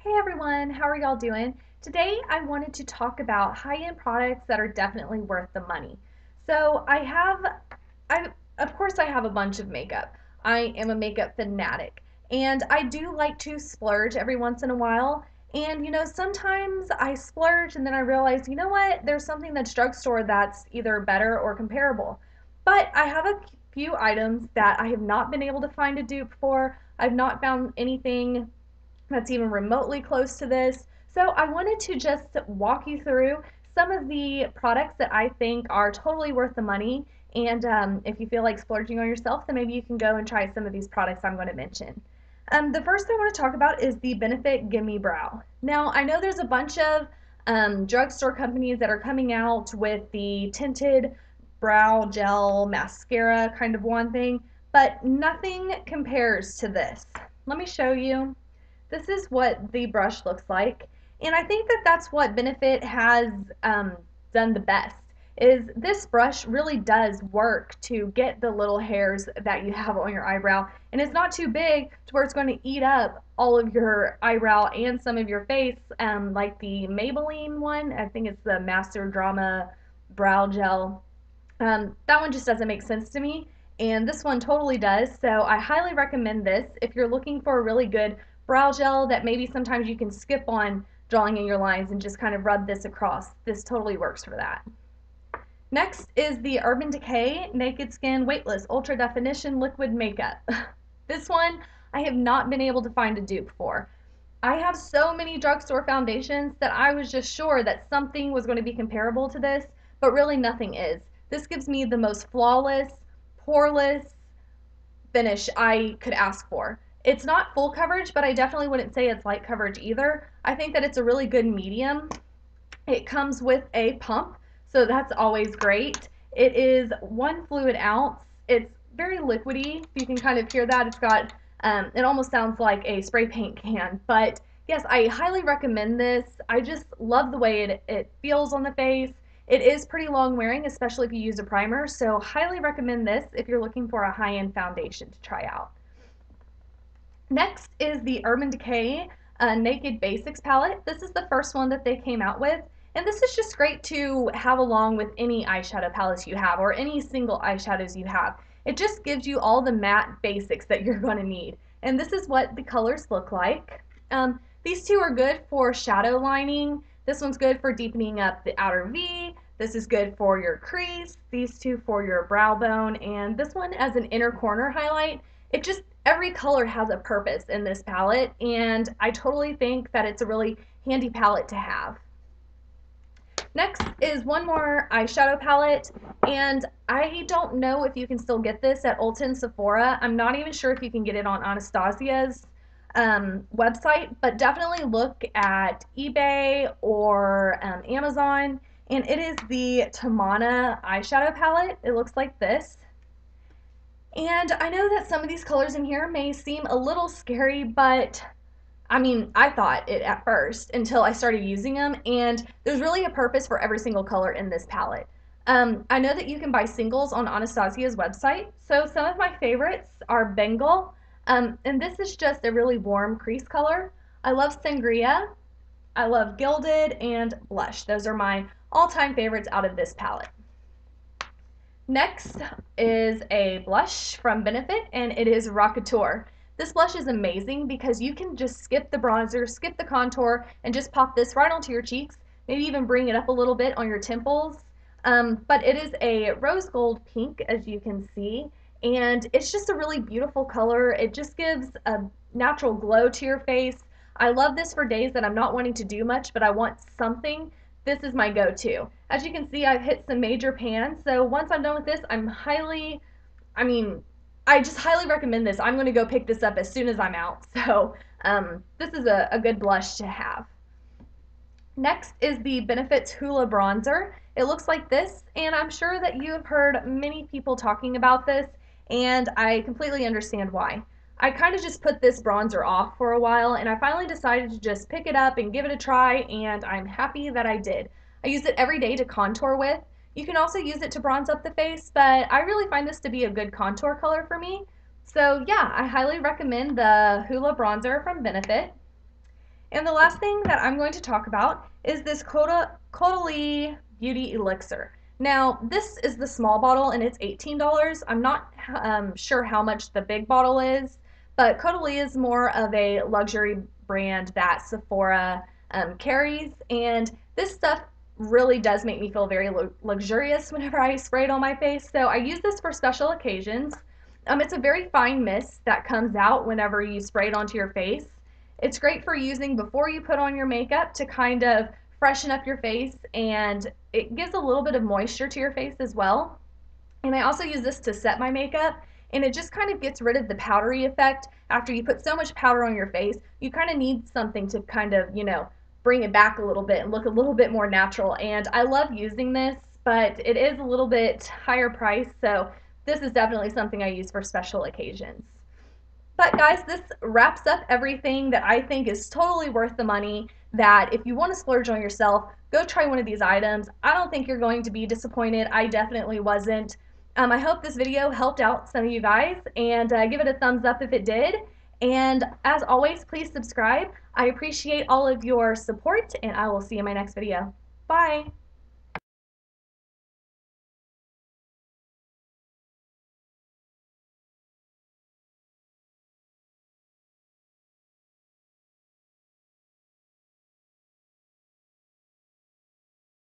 Hey everyone, how are y'all doing? Today I wanted to talk about high-end products that are definitely worth the money. So I of course I have a bunch of makeup. I am a makeup fanatic and I do like to splurge every once in a while. And sometimes I splurge and then I realize, you know what, there's something that's drugstore that's either better or comparable. But I have a few items that I have not been able to find a dupe for. I've not found anything that's even remotely close to this. So I wanted to just walk you through some of the products that I think are totally worth the money. And if you feel like splurging on yourself, then maybe you can go and try some of these products I'm going to mention. The first I want to talk about is the Benefit Gimme Brow. Now, I know there's a bunch of drugstore companies that are coming out with the tinted brow gel mascara kind of one thing, but nothing compares to this. Let me show you. This is what the brush looks like. And I think that that's what Benefit has done the best is this brush really does work to get the little hairs that you have on your eyebrow. And it's not too big to where it's going to eat up all of your eyebrow and some of your face, like the Maybelline one. I think it's the Master Drama Brow Gel. That one just doesn't make sense to me. And this one totally does. So I highly recommend this if you're looking for a really good brow gel that maybe sometimes you can skip on drawing in your lines and just kind of rub this across. This totally works for that. Next is the Urban Decay Naked Skin Weightless Ultra Definition Liquid Makeup. This one I have not been able to find a dupe for. I have so many drugstore foundations that I was just sure that something was going to be comparable to this, but really nothing is. This gives me the most flawless, poreless finish I could ask for. It's not full coverage, but I definitely wouldn't say it's light coverage either. I think that it's a really good medium. It comes with a pump, so that's always great. It is 1 fluid ounce. It's very liquidy. You can kind of hear that. It's got, it almost sounds like a spray paint can, but yes, I highly recommend this. I just love the way it feels on the face. It is pretty long wearing, especially if you use a primer, so highly recommend this if you're looking for a high-end foundation to try out. Next is the Urban Decay Naked Basics palette. This is the first one that they came out with, and this is just great to have along with any eyeshadow palettes you have or any single eyeshadows you have. It just gives you all the matte basics that you're going to need, and this is what the colors look like. These two are good for shadow lining. This one's good for deepening up the outer V. This is good for your crease. These two for your brow bone, and this one as an inner corner highlight. It just, every color has a purpose in this palette, and I totally think that it's a really handy palette to have. Next is one more eyeshadow palette, and I don't know if you can still get this at Ulta and Sephora. I'm not even sure if you can get it on Anastasia's website, but definitely look at eBay or Amazon, and it is the Tamana eyeshadow palette. It looks like this. And I know that some of these colors in here may seem a little scary, but I mean, I thought it at first until I started using them, and there's really a purpose for every single color in this palette. I know that you can buy singles on Anastasia's website, so some of my favorites are Bengal, and this is just a really warm crease color. I love Sangria, I love Gilded, and Blush. Those are my all-time favorites out of this palette. Next is a blush from Benefit, and it is Rockateur. This blush is amazing because you can just skip the bronzer, skip the contour, and just pop this right onto your cheeks, maybe even bring it up a little bit on your temples. But it is a rose gold pink, as you can see, and it's just a really beautiful color. It just gives a natural glow to your face. I love this for days that I'm not wanting to do much, but I want something. This is my go-to. As you can see, I've hit some major pans, so once I'm done with this, I just highly recommend this. I'm going to go pick this up as soon as I'm out, so this is a good blush to have. Next is the Benefit's Hoola Bronzer. It looks like this, and I'm sure that you have heard many people talking about this, and I completely understand why. I kind of just put this bronzer off for a while, and I finally decided to just pick it up and give it a try, and I'm happy that I did. I use it every day to contour with. You can also use it to bronze up the face, but I really find this to be a good contour color for me. So yeah, I highly recommend the Hoola Bronzer from Benefit. And the last thing that I'm going to talk about is this Caudalie Beauty Elixir. Now, this is the small bottle and it's $18. I'm not sure how much the big bottle is, but Caudalie is more of a luxury brand that Sephora carries, and this stuff really does make me feel very luxurious whenever I spray it on my face. So I use this for special occasions. It's a very fine mist that comes out whenever you spray it onto your face. It's great for using before you put on your makeup to kind of freshen up your face, and it gives a little bit of moisture to your face as well. And I also use this to set my makeup, and it just kind of gets rid of the powdery effect. After you put so much powder on your face, you kind of need something to kind of, bring it back a little bit and look a little bit more natural. And I love using this, but it is a little bit higher price, so this is definitely something I use for special occasions. But guys, this wraps up everything that I think is totally worth the money. That if you want to splurge on yourself, go try one of these items. I don't think you're going to be disappointed. I definitely wasn't. I hope this video helped out some of you guys, and give it a thumbs up if it did. And as always, please subscribe. I appreciate all of your support, and I will see you in my next video. Bye!